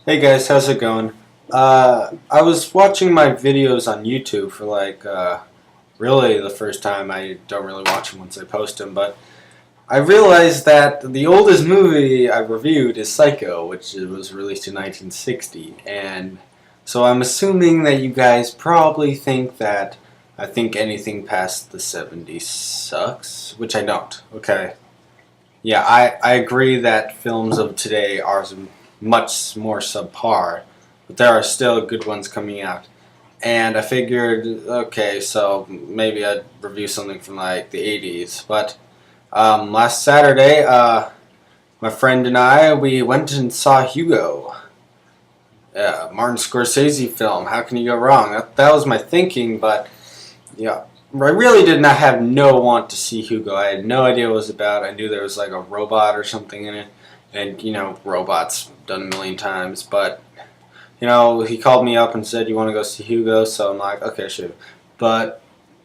Hey guys, how's it going? I was watching my videos on YouTube for really the first time. I don't really watch them once I post them, but I realized that the oldest movie I reviewed is Psycho, which was released in 1960, and so I'm assuming that you guys probably think that I think anything past the 70s sucks, which I don't, okay? Yeah, I agree that films of today are much more subpar, but there are still good ones coming out. And I figured, okay, so maybe I'd review something from like the 80s. But last Saturday, my friend and I, we went and saw Hugo. Yeah, Martin Scorsese film. How can you go wrong? That was my thinking, but yeah, I really did not have no want to see Hugo. I had no idea what it was about. I knew there was like a robot or something in it, and robots done a million times. But he called me up and said, "You want to go see Hugo?" So I'm like, "Okay, sure." But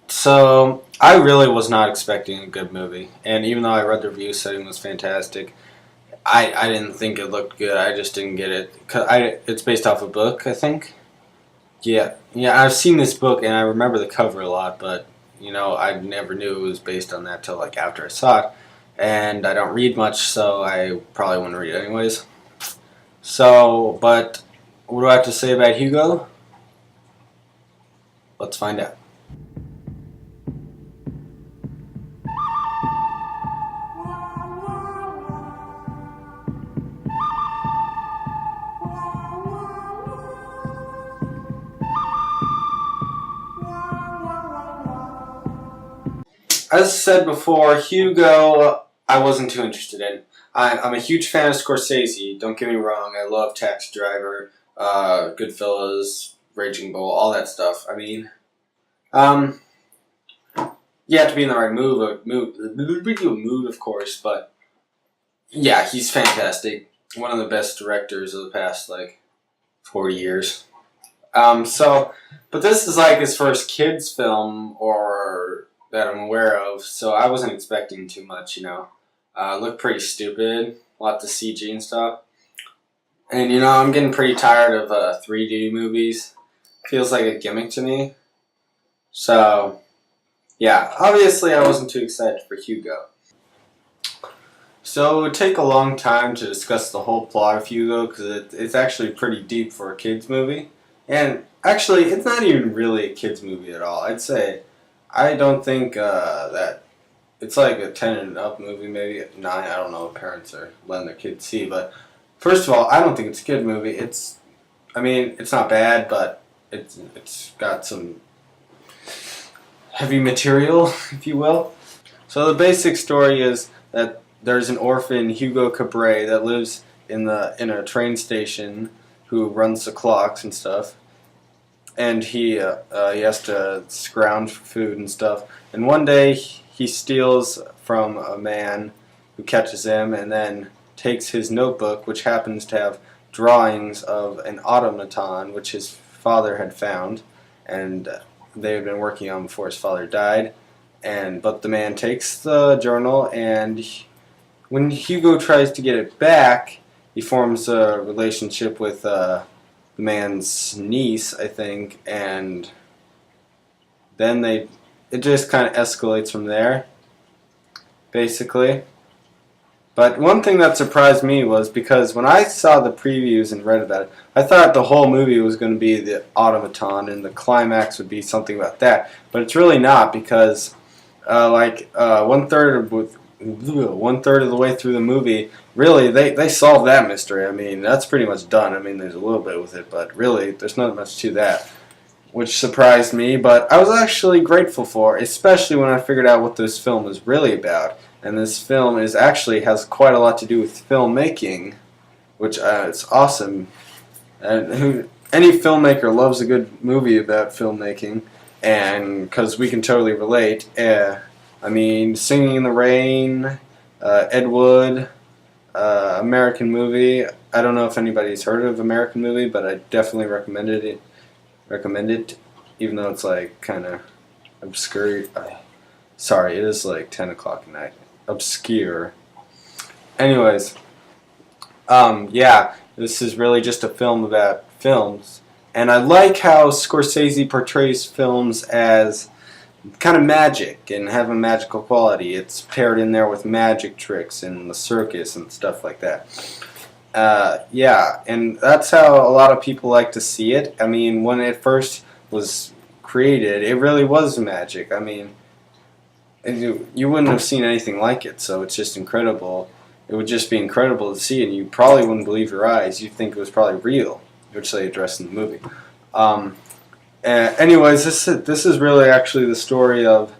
so I really was not expecting a good movie, and even though I read the review saying it was fantastic, I didn't think it looked good. I just didn't get it. It's based off a book, I think. Yeah, I've seen this book and I remember the cover a lot, but I never knew it was based on that till like after I saw it, and I don't read much, so I probably wouldn't read it anyways. So, but what do I have to say about Hugo? Let's find out. As said before, Hugo, I wasn't too interested in. I'm a huge fan of Scorsese. Don't get me wrong. I love Taxi Driver, Goodfellas, Raging Bull, all that stuff. I mean, um, you have to be in the right mood, of course. But yeah, he's fantastic. One of the best directors of the past 40 years. But this is like his first kids film or that I'm aware of, so I wasn't expecting too much. It looked pretty stupid, lots of CG and stuff. And I'm getting pretty tired of 3D movies. Feels like a gimmick to me. So, yeah, obviously I wasn't too excited for Hugo. So it would take a long time to discuss the whole plot of Hugo because it's actually pretty deep for a kids movie. And actually, it's not even really a kids movie at all. I don't think that it's like a 10 and up movie, maybe 9. I don't know what parents are letting their kids see. But first of all, I don't think it's a kid movie. I mean, it's not bad, but it's got some heavy material, if you will. So the basic story is that there's an orphan, Hugo Cabret, that lives in a train station who runs the clocks and stuff. And he has to scrounge for food and stuff. And one day he steals from a man who catches him and then takes his notebook, which happens to have drawings of an automaton, which his father had found. And they had been working on before his father died. But the man takes the journal, and when Hugo tries to get it back, he forms a relationship with the man's niece, I think, and then it just kind of escalates from there, basically. But one thing that surprised me was because when I saw the previews and read about it, I thought the whole movie was going to be the automaton and the climax would be something about that. But it's really not because, one third of the way through the movie, really they solve that mystery. I mean, that's pretty much done. I mean, there's a little bit with it, but really there's not much to that, which surprised me. But I was actually grateful for, especially when I figured out what this film was really about. And this film has quite a lot to do with filmmaking, which it's awesome. And any filmmaker loves a good movie about filmmaking, and because we can totally relate. I mean, Singing in the Rain, Ed Wood, American Movie. I don't know if anybody's heard of American Movie, but I definitely recommend it, even though it's like kind of obscure. Sorry, it is like 10 o'clock at night. Obscure. Anyways, yeah, This is really just a film about films. And I like how Scorsese portrays films as kind of magic and have a magical quality. It's paired in there with magic tricks and the circus and stuff like that. Yeah, and that's how a lot of people like to see it. I mean, when it first was created, it really was magic. I mean, you wouldn't have seen anything like it, so it's just incredible. It would just be incredible to see, and you probably wouldn't believe your eyes. You'd think it was probably real, which they address in the movie. Anyways, this is really actually the story of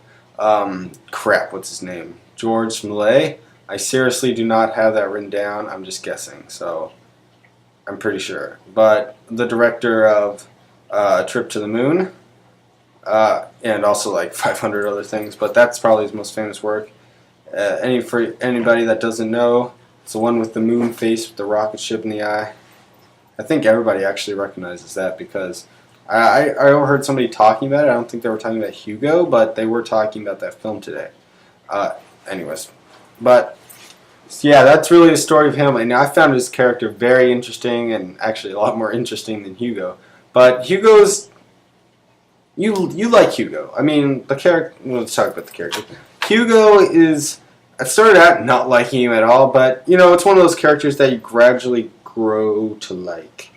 crap. What's his name? George Millay. I seriously do not have that written down. I'm just guessing, so I'm pretty sure. But the director of A Trip to the Moon, and also like 500 other things, but that's probably his most famous work. For anybody that doesn't know, it's the one with the moon face with the rocket ship in the eye. I think everybody actually recognizes that because I overheard somebody talking about it. I don't think they were talking about Hugo, but they were talking about that film today. Anyways, but yeah, that's really the story of him, and I found his character very interesting and actually a lot more interesting than Hugo. But Hugo's you like Hugo. I mean, the character. Let's talk about the character. Hugo is. I started out not liking him at all, but you know, it's one of those characters that you gradually grow to like.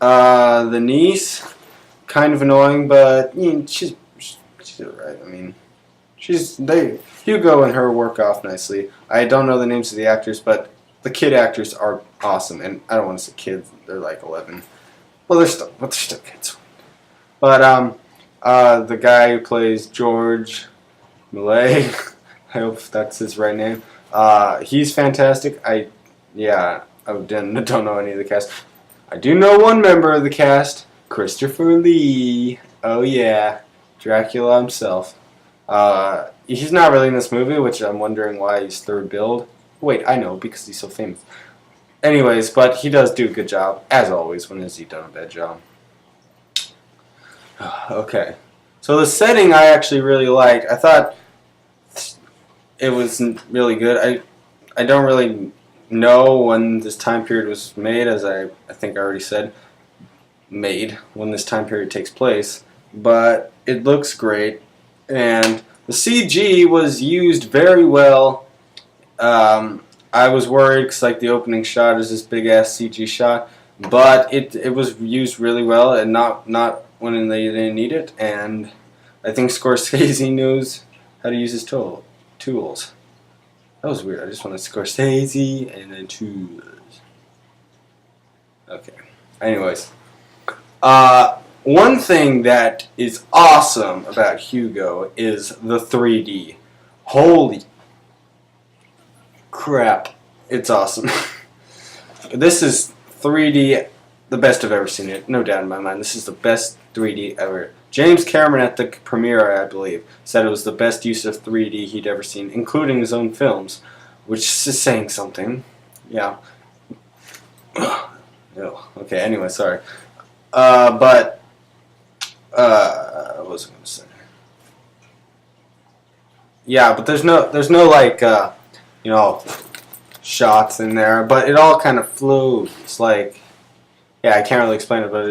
The niece, kind of annoying, but you know, she's alright. I mean, Hugo and her work off nicely. I don't know the names of the actors, but the kid actors are awesome, and I don't want to say kids; they're like 11. Well, they're still kids. But the guy who plays George Millay, I hope that's his right name. He's fantastic. I don't know any of the cast. I do know one member of the cast, Christopher Lee. Oh yeah, Dracula himself. He's not really in this movie, which I'm wondering why he's third billed. Wait, I know, because he's so famous. Anyways, but he does do a good job, as always. When has he done a bad job? Okay. So the setting I actually really liked. I thought it was really good. I don't really know when this time period was made, as I think I already said, when this time period takes place. But it looks great. And the CG was used very well. I was worried because like the opening shot is this big ass CG shot, but it was used really well and not when they didn't need it. And I think Scorsese knows how to use his tools. That was weird. I just wanted Scorsese and then tools. Okay. Anyways, one thing that is awesome about Hugo is the 3D. Holy crap, it's awesome. This is 3D, the best I've ever seen it, no doubt in my mind. This is the best 3D ever. James Cameron at the premiere, I believe, said it was the best use of 3D he'd ever seen, including his own films, which is saying something. Yeah. Okay, anyway, sorry. What was I going to say? Yeah, but there's no like, shots in there, but it all kind of flows. Like, yeah, I can't really explain it, but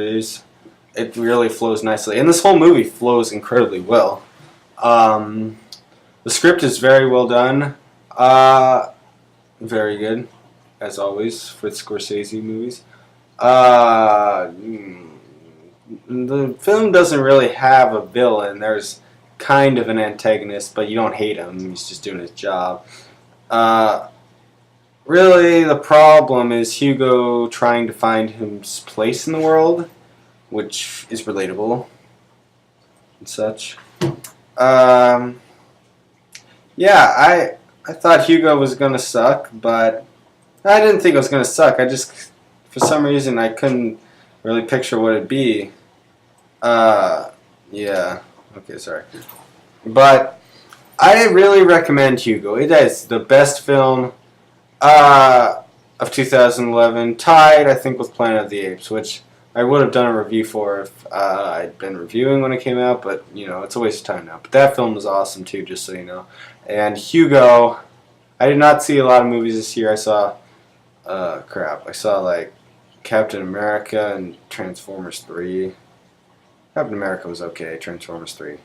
it really flows nicely. And this whole movie flows incredibly well. The script is very well done. Very good, as always, with Scorsese movies. The film doesn't really have a villain. There's kind of an antagonist, but you don't hate him. He's just doing his job. Really, the problem is Hugo trying to find his place in the world, which is relatable and such. Yeah, I thought Hugo was gonna suck, but I didn't think it was gonna suck. I just, for some reason, I couldn't really picture what it'd be. Yeah. Okay, sorry. But I really recommend Hugo. It is the best film of 2011, tied, I think, with Planet of the Apes, which I would have done a review for if I'd been reviewing when it came out, but, you know, it's a waste of time now. But that film was awesome, too, just so you know. And Hugo, I did not see a lot of movies this year. I saw, I saw, like, Captain America and Transformers 3. Captain America was okay. Transformers 3.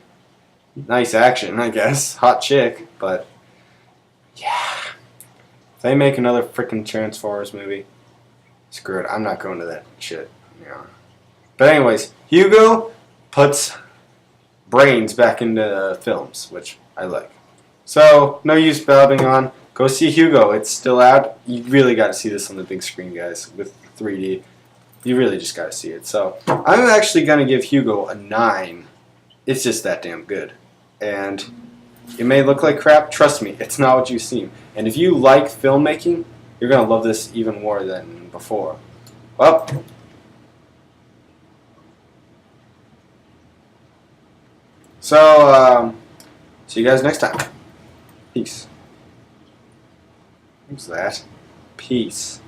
Nice action, I guess. Hot chick, but yeah. If they make another freaking Transformers movie, screw it. I'm not going to that shit. Yeah. But anyways, Hugo puts brains back into films, which I like. So, no use babbling on. Go see Hugo. It's still out. You really got to see this on the big screen, guys, with 3D. You really just got to see it. So, I'm actually going to give Hugo a 9. It's just that damn good. And it may look like crap. Trust me, it's not what you seem. And if you like filmmaking, you're going to love this even more than before. Well, so, see you guys next time. Peace. Who's that? Peace.